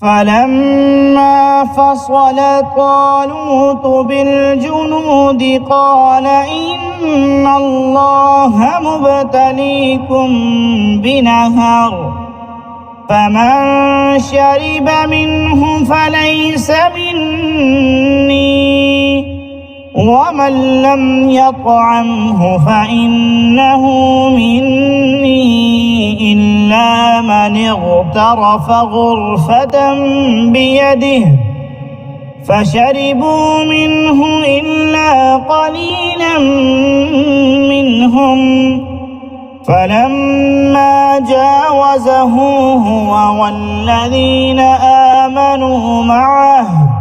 فلما فصل طالوت بالجنود قال إن الله مبتليكم بنهر فمن شرب منه فليس مني ومن لم يطعمه فإنه مني إلا من اغترف غرفة بيده فشربوا منه إلا قليلا منهم فلما جاوزه هو والذين آمنوا معه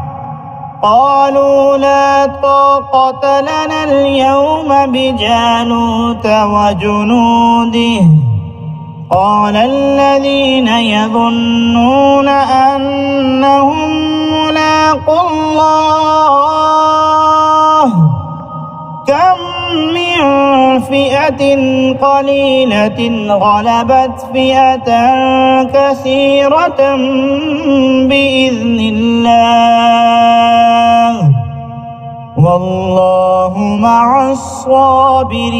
قالوا لا طاقة لنا اليوم بجالوت وجنوده قال الذين يظنون أنهم ملاقو الله كم من فئة قليلة غلبت فئة كثيرة بإذن الله والله مع الصابرين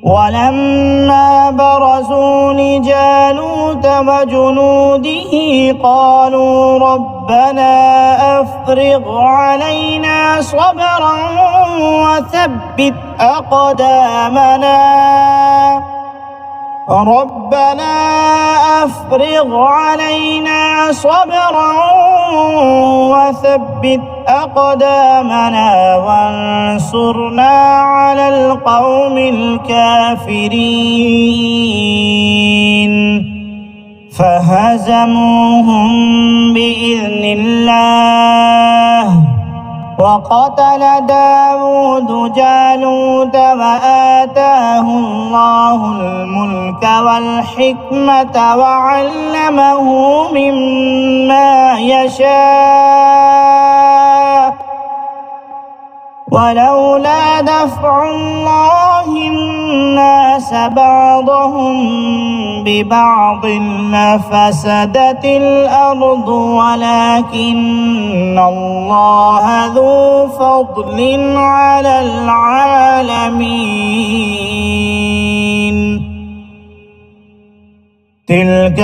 ولما برزوا لجالوت وجنوده قالوا ربنا أفرغ علينا صبرا وثبت أقدامنا ربنا أفرغ علينا صبرا وثبت أقدامنا وانصرنا على القوم الكافرين فهزموهم بإذن الله وقتل داود جالوت وآتاه الله الملك والحكمة وعلمه مما يشاء ولولا دفع الله الناس بعضهم ببعض لفسدت الأرض ولكن الله ذو فضل على العالمين تلك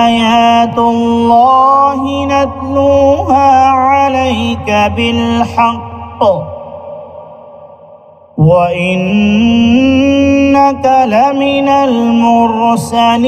آيات الله نتلوها عليك بالحق وإنك لمن المرسلين